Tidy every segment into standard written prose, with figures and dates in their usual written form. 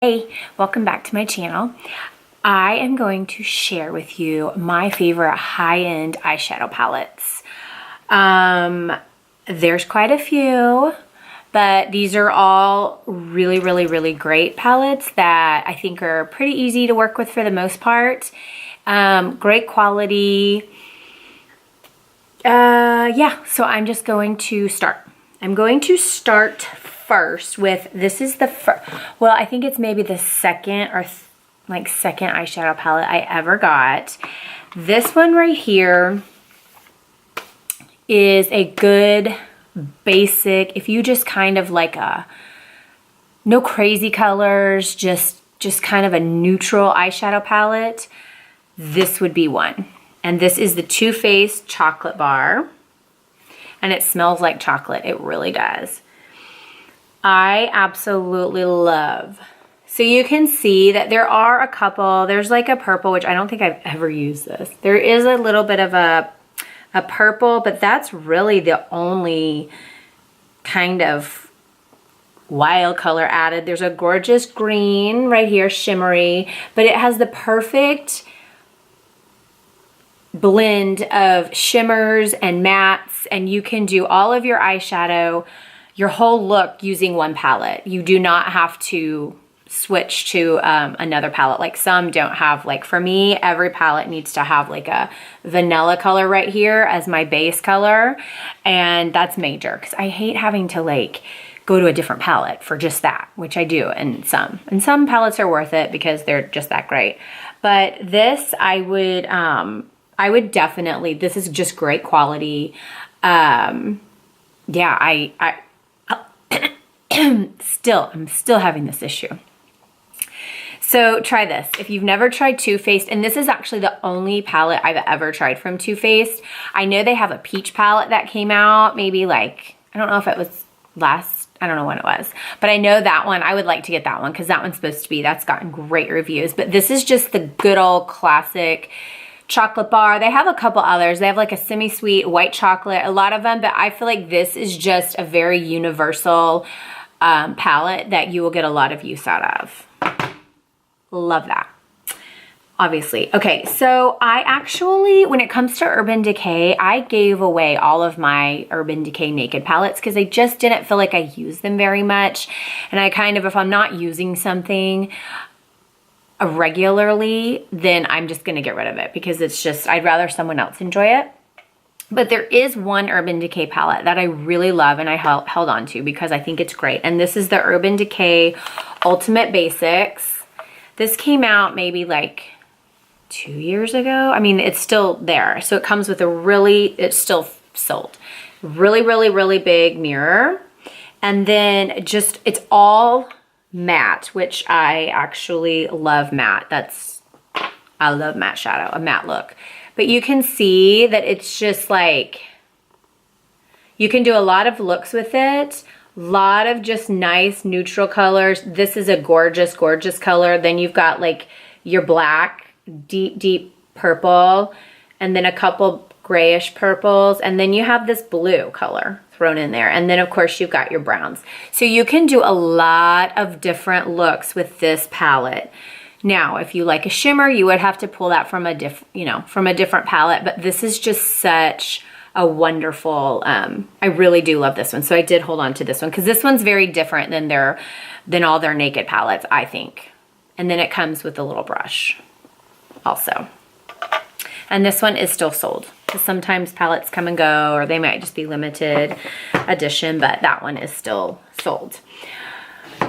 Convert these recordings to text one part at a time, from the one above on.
Hey, welcome back to my channel. I am going to share with you my favorite high-end eyeshadow palettes. There's quite a few, but these are all really great palettes that I think are pretty easy to work with for the most part. Great quality. Yeah, so I'm just going to start. I'm going to start first with, this is the first, well, I think it's maybe the second or second eyeshadow palette I ever got. This one right here is a good basic, if you just kind of like no crazy colors, just kind of a neutral eyeshadow palette, this would be one. And this is the Too Faced Chocolate Bar. And it smells like chocolate. It really does. I absolutely love. So you can see that there are a couple. There's like a purple, which I don't think I've ever used this. There is a little bit of a purple, but that's really the only kind of wild color added. There's a gorgeous green right here, shimmery, but it has the perfect blend of shimmers and mattes, and you can do all of your eyeshadow, your whole look using one palette. You do not have to switch to another palette. Like some don't have, like for me, every palette needs to have like a vanilla color right here as my base color, and that's major because I hate having to like go to a different palette for just that, which I do, and some palettes are worth it because they're just that great. But this I would definitely, this is just great quality. Yeah, I'm still having this issue. So try this. If you've never tried Too Faced, and this is actually the only palette I've ever tried from Too Faced. I know they have a peach palette that came out, maybe like, I don't know if it was I don't know when it was, but I know that one, I would like to get that one because that one's supposed to be, that's gotten great reviews. But this is just the good old classic chocolate bar. They have a couple others. They have like a semi-sweet white chocolate, a lot of them, but I feel like this is just a very universal palette that you will get a lot of use out of. Love that. Obviously. Okay, so I actually, when it comes to Urban Decay, I gave away all of my Urban Decay Naked palettes because I just didn't feel like I used them very much. And I kind of, if I'm not using something regularly, then I'm just going to get rid of it because it's just, I'd rather someone else enjoy it. But there is one Urban Decay palette that I really love and I held on to because I think it's great. And this is the Urban Decay Ultimate Basics. This came out maybe like 2 years ago. I mean, it's still there. So it comes with it's still sold. Really big mirror. And then it's all matte, which I actually love matte. I love matte shadow, a matte look. But you can see that it's just like, you can do a lot of looks with it. A lot of just nice neutral colors. This is a gorgeous color. Then you've got like your black, deep purple, and then a couple grayish purples, and then you have this blue color thrown in there. And then of course you've got your browns. So you can do a lot of different looks with this palette. Now, if you like a shimmer, you would have to pull that from a different palette, but this is just such a wonderful, I really do love this one. So I did hold on to this one because this one's very different than all their Naked palettes, I think. And then it comes with a little brush also. And this one is still sold. Sometimes palettes come and go, or they might just be limited edition, but that one is still sold.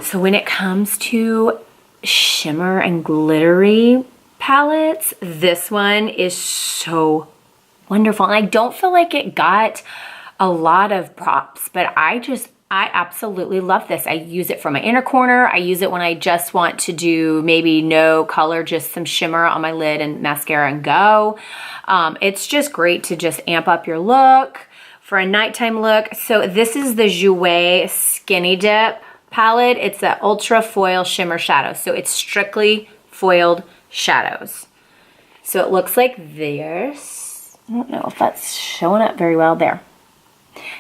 So when it comes to shimmer and glittery palettes, this one is so wonderful. And I don't feel like it got a lot of props, but I absolutely love this. I use it for my inner corner. I use it when I just want to do maybe no color, just some shimmer on my lid and mascara and go. It's just great to just amp up your look for a nighttime look. So this is the Jouer Skinny Dip palette. It's an ultra foil shimmer shadow. So it's strictly foiled shadows. So it looks like this. I don't know if that's showing up very well there.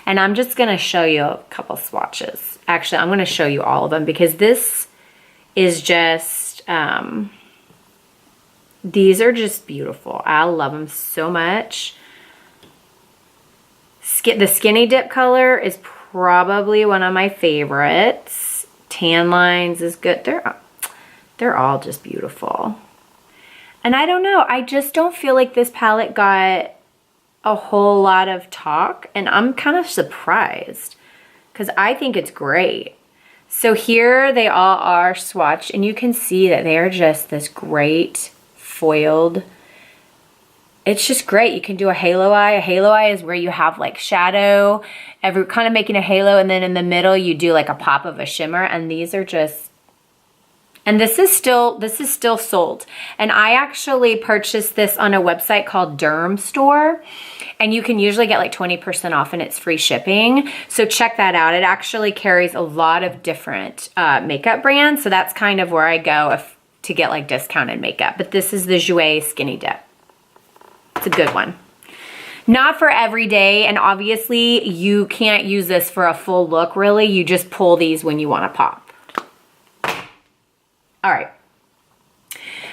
And I'm just going to show you a couple swatches. Actually, I'm going to show you all of them because this is just, these are just beautiful. I love them so much. The Skinny Dip color is probably one of my favorites. Tan Lines is good. They're all just beautiful. And I don't know, I just don't feel like this palette got a whole lot of talk, and I'm kind of surprised because I think it's great. So here they all are swatched, and you can see that they are just this great foiled. It's just great. You can do a halo eye. A halo eye is where you have like shadow, kind of making a halo, and then in the middle you do like a pop of a shimmer, and these are just, and this is still sold. And I actually purchased this on a website called Derm Store, and you can usually get like 20% off and it's free shipping. So check that out. It actually carries a lot of different makeup brands. So that's kind of where I go to get like discounted makeup. But this is the Jouer Skinny Dip. It's a good one. Not for every day, and obviously you can't use this for a full look really. You just pull these when you want to pop. All right.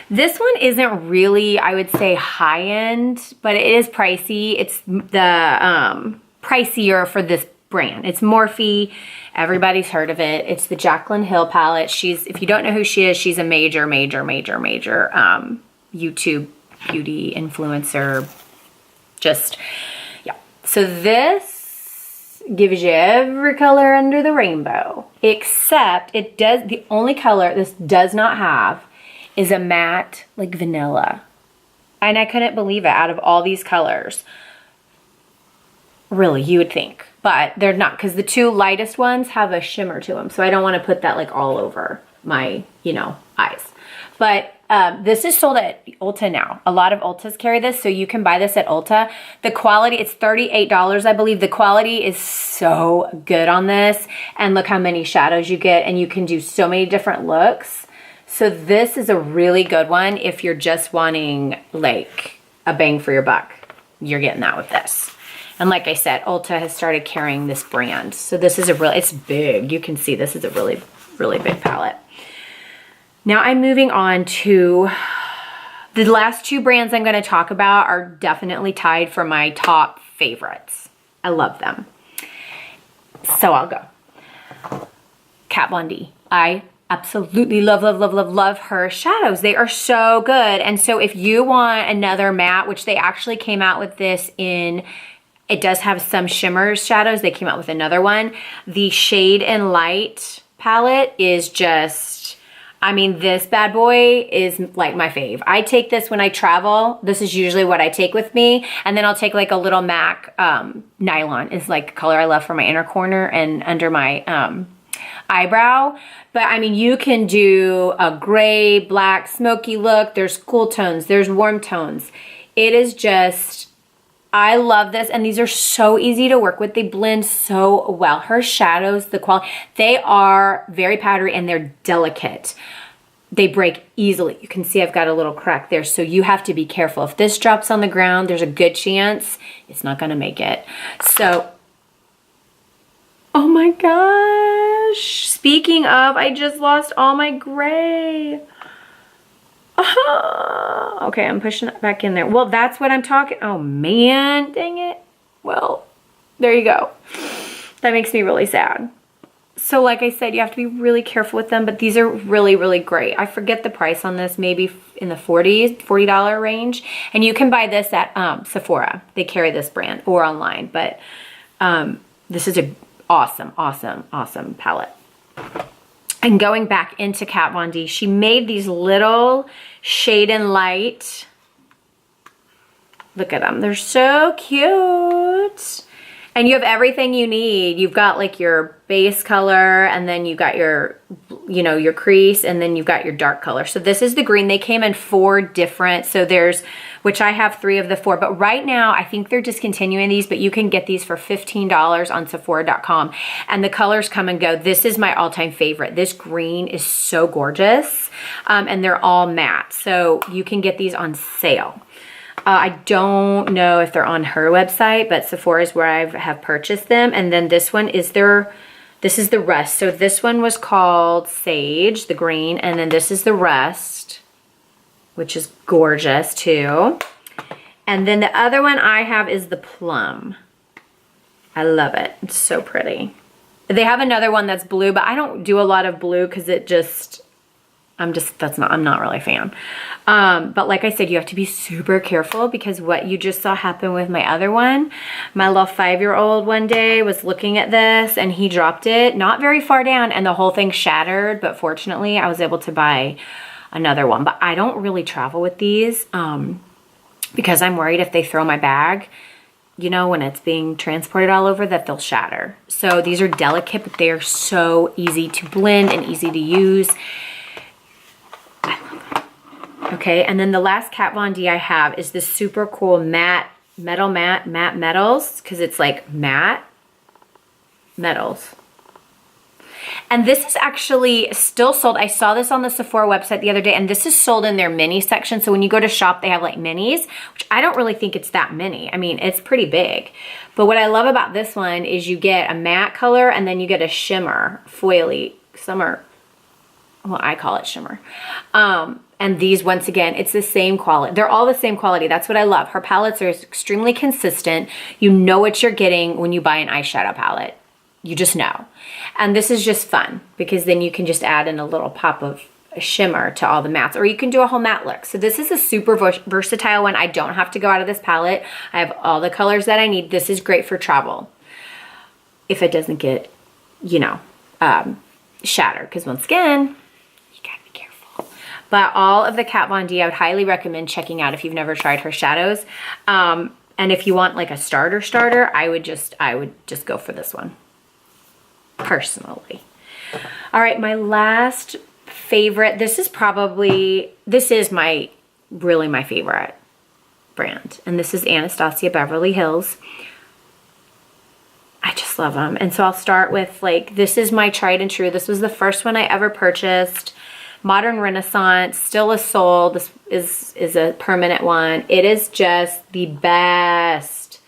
This one isn't really, I would say, high end, but it is pricey. It's the pricier for this brand. It's Morphe. Everybody's heard of it. It's the Jaclyn Hill palette. If you don't know who she is, she's a major YouTube beauty influencer. Just, yeah. So this gives you every color under the rainbow, except the only color this does not have is a matte, like vanilla. And I couldn't believe it out of all these colors. Really, you would think. But they're not, because the two lightest ones have a shimmer to them. So I don't want to put that like all over my, eyes. But this is sold at Ulta now. A lot of Ultas carry this, so you can buy this at Ulta. The quality, it's $38, I believe. The quality is so good on this. And look how many shadows you get, and you can do so many different looks. So this is a really good one if you're just wanting like a bang for your buck. You're getting that with this. And like I said, Ulta has started carrying this brand. So this is it's big. You can see this is a really, really big palette. Now I'm moving on to the last two brands I'm going to talk about are definitely tied for my top favorites. I love them. So I'll go. Kat Von D. I absolutely love her shadows. They are so good. And so if you want another matte, which they actually came out with this in, it does have some shimmer shadows. They came out with another one. The Shade and Light palette is just, I mean, this bad boy is like my fave. I take this when I travel. This is usually what I take with me. And then I'll take like a little MAC nylon is like a color I love for my inner corner and under my eyebrow. But I mean, you can do a gray, black, smoky look. There's cool tones. There's warm tones. It is just, I love this. And these are so easy to work with. They blend so well. Her shadows, the quality, they are very powdery and they're delicate. They break easily. You can see I've got a little crack there. So you have to be careful. If this drops on the ground, there's a good chance it's not going to make it. So, oh my gosh. Speaking of, I just lost all my gray. Okay, I'm pushing it back in there. Well, that's what I'm talking. Oh man, dang it. Well, there you go. That makes me really sad. So like I said, you have to be really careful with them, but these are really, really great. I forget the price on this, maybe in the $40 range. And you can buy this at Sephora. They carry this brand, or online, but this is a awesome palette. And going back into Kat Von D, she made these little Shade and Light. Look at them. They're so cute. And you have everything you need. You've got like your base color, and then you've got your, your crease, and then you've got your dark color. So this is the green. They came in 4 different, so there's, which I have 3 of the 4, but right now I think they're discontinuing these, but you can get these for $15 on Sephora.com, and the colors come and go. This is my all-time favorite. This green is so gorgeous, and they're all matte, so you can get these on sale. I don't know if they're on her website, but Sephora is where I have purchased them. And then this one is their This is the Rust. So this one was called Sage, the green, and then this is the Rust, which is gorgeous too. And then the other one I have is the Plum. I love it. It's so pretty. They have another one that's blue, but I don't do a lot of blue because it just, I'm not really a fan. But like I said, you have to be super careful because what you just saw happen with my other one, my little 5-year-old one day was looking at this and he dropped it not very far down and the whole thing shattered. But fortunately I was able to buy another one. But I don't really travel with these because I'm worried if they throw my bag, you know, when it's being transported all over, that they'll shatter. So these are delicate, but they are so easy to blend and easy to use. I love them. Okay, and then the last Kat Von D I have is this super cool matte metals, because it's like matte metals. And this is actually still sold. I saw this on the Sephora website the other day, and this is sold in their mini section. So when you go to shop, they have like minis, which I don't really think it's that mini. I mean, it's pretty big. But what I love about this one is you get a matte color and then you get a shimmer, foily. Some are, well, I call it shimmer. And these, once again, it's the same quality. They're all the same quality. That's what I love. Her palettes are extremely consistent. You know what you're getting when you buy an eyeshadow palette. You just know. And this is just fun because then you can just add in a little pop of a shimmer to all the mattes, or you can do a whole matte look. So this is a super versatile one. I don't have to go out of this palette. I have all the colors that I need. This is great for travel. If it doesn't get, you know, shattered, because once again, you gotta be careful. But all of the Kat Von D, I would highly recommend checking out if you've never tried her shadows. And if you want like a starter, I would just go for this one. Personally. All right, my last favorite, this is really my favorite brand, and this is Anastasia Beverly Hills. I just love them. And so I'll start with, like, this is my tried and true. This was the first one I ever purchased. Modern Renaissance, still is sold. This is a permanent one. It is just the best.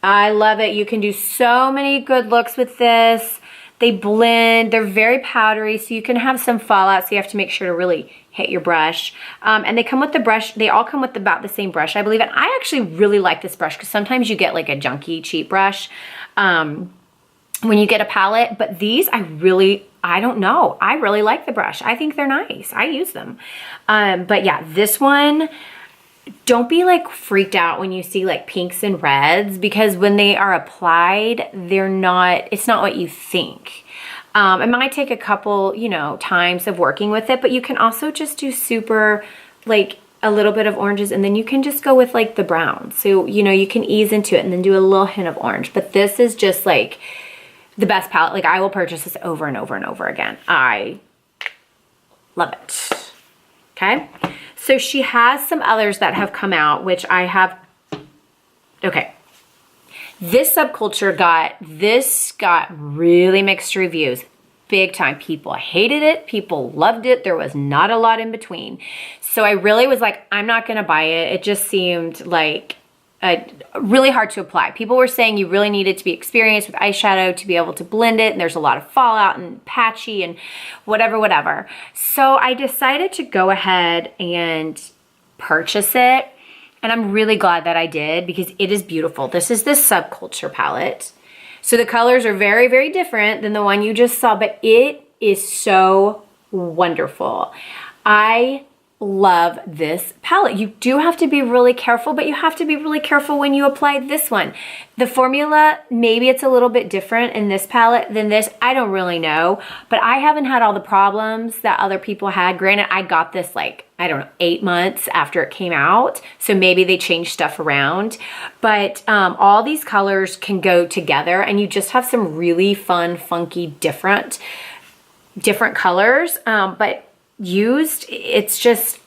I love it. You can do so many good looks with this. They blend. They're very powdery, so you can have some fallout, so you have to make sure to really hit your brush. And they come with the brush. They all come with about the same brush, I believe. And I actually really like this brush because sometimes you get like a junky, cheap brush when you get a palette. But these, I don't know. I really like the brush. I think they're nice. I use them. But yeah, this one, don't be like freaked out when you see like pinks and reds, because when they are applied, it's not what you think. It might take a couple, you know, times of working with it, but you can also just do super, like a little bit of oranges, and then you can just go with like the brown. So, you know, you can ease into it and then do a little hint of orange. But this is just like the best palette. Like, I will purchase this over and over and over again. I love it. Okay. So she has some others that have come out, which I have. Okay. This Subculture got really mixed reviews. Big time. People hated it. People loved it. There was not a lot in between. So I really was like, I'm not going to buy it. It just seemed like really hard to apply. People were saying you really needed to be experienced with eyeshadow to be able to blend it, and there's a lot of fallout and patchy and whatever. So I decided to go ahead and purchase it, and I'm really glad that I did because it is beautiful. This is the Subculture palette. So the colors are very, very different than the one you just saw, but it is so wonderful. I love this palette. You do have to be really careful, but you have to be really careful when you apply this one. The formula, maybe it's a little bit different in this palette than this. I don't really know, but I haven't had all the problems that other people had. Granted, I got this like, I don't know, 8 months after it came out. So maybe they changed stuff around, but all these colors can go together and you just have some really fun, funky, different colors. But used, it's just,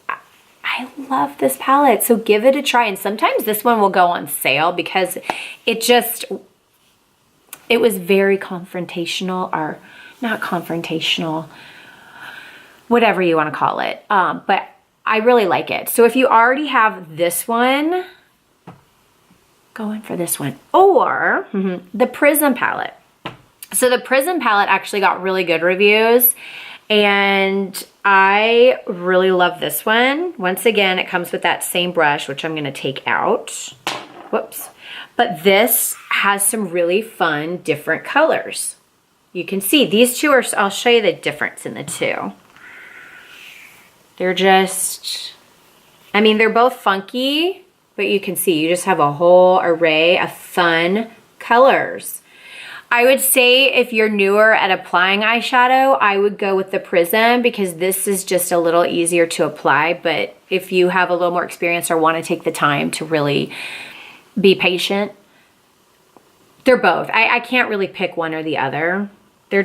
I love this palette. So give it a try. And sometimes this one will go on sale because it was very confrontational, or not confrontational, whatever you want to call it. But I really like it. So if you already have this one, go in for this one. Or the Prism palette. So the Prism palette actually got really good reviews, and I really love this one. Once again, it comes with that same brush, which I'm gonna take out. Whoops. But this has some really fun, different colors. You can see these two are, I'll show you the difference in the two. They're just, I mean, they're both funky, but you can see you just have a whole array of fun colors. I would say if you're newer at applying eyeshadow, I would go with the Prism because this is just a little easier to apply. But if you have a little more experience or want to take the time to really be patient, they're both. I can't really pick one or the other. They're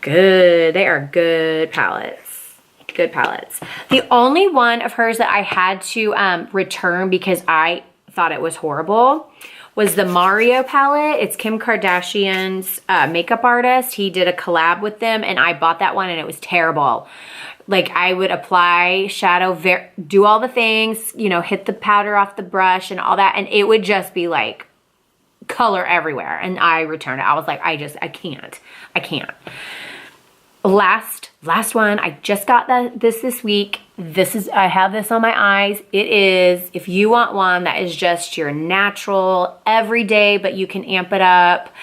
good. They are good palettes. Good palettes. The only one of hers that I had to return because I thought it was horrible was the Mario palette. It's Kim Kardashian's makeup artist. He did a collab with them, and I bought that one, and it was terrible. Like, I would apply shadow, do all the things, you know, hit the powder off the brush and all that, and it would just be like color everywhere. And I returned it. I was like, I can't. Last one, I just got this week. I have this on my eyes. It is, if you want one that is just your natural, everyday, but you can amp it up,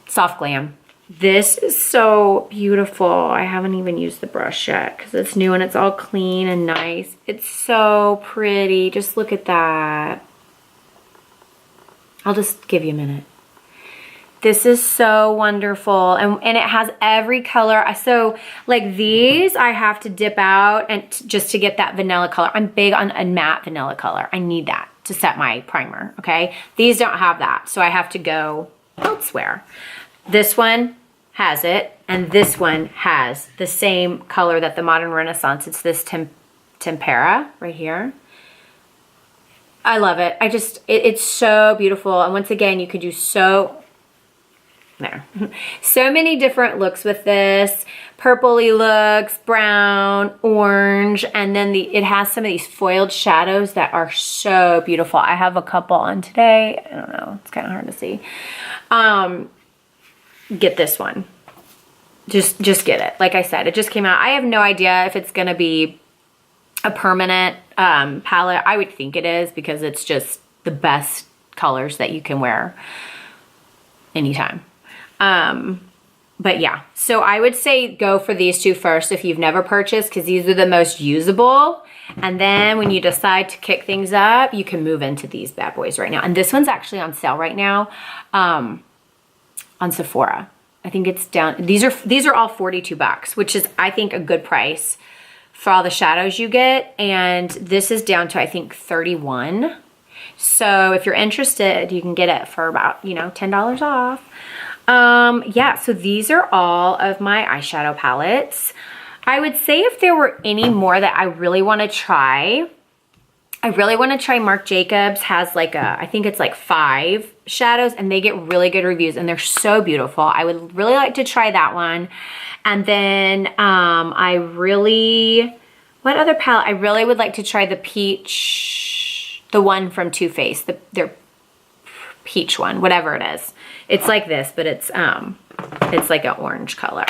Soft Glam. This is so beautiful. I haven't even used the brush yet because it's new and it's all clean and nice. It's so pretty. Just look at that. I'll just give you a minute. This is so wonderful, and it has every color. So like these, I have to dip out and just to get that vanilla color. I'm big on a matte vanilla color. I need that to set my primer, okay? These don't have that, so I have to go elsewhere. This one has it, and this one has the same color that the Modern Renaissance. It's this Tempera right here. I love it. It's so beautiful, and once again, you could do so many different looks with this. Purpley looks, brown, orange, and then it has some of these foiled shadows that are so beautiful. I have a couple on today. I don't know, it's kind of hard to see. Get this one. Just get it. Like I said, it just came out. I have no idea if it's gonna be a permanent palette. I would think it is because it's just the best colors that you can wear anytime. But yeah, so I would say go for these two first if you've never purchased, because these are the most usable. And then when you decide to kick things up, you can move into these bad boys right now. And this one's actually on sale right now on Sephora. I think it's down. These are all $42, which is, I think, a good price for all the shadows you get. And this is down to, I think, $31. So if you're interested, you can get it for about, you know, $10 off. Yeah, so these are all of my eyeshadow palettes. I would say if there were any more that I really want to try, Marc Jacobs has like I think it's like 5 shadows, and they get really good reviews, and they're so beautiful. I would really like to try that one. And then what other palette? I really would like to try the peach, the one from Too Faced, their peach one, whatever it is. It's like this, but it's like an orange color.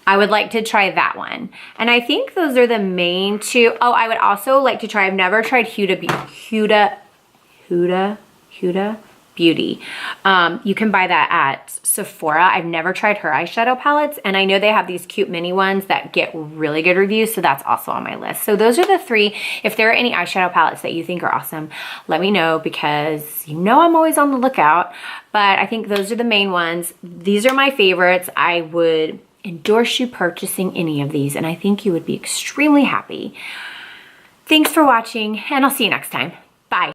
I would like to try that one. And I think those are the main two. Oh, I would also like to try, I've never tried Huda Beauty. You can buy that at Sephora. I've never tried her eyeshadow palettes, and I know they have these cute mini ones that get really good reviews, so that's also on my list. So those are the 3. If there are any eyeshadow palettes that you think are awesome, let me know, because you know I'm always on the lookout. But I think those are the main ones. These are my favorites. I would endorse you purchasing any of these, and I think you would be extremely happy. Thanks for watching, and I'll see you next time.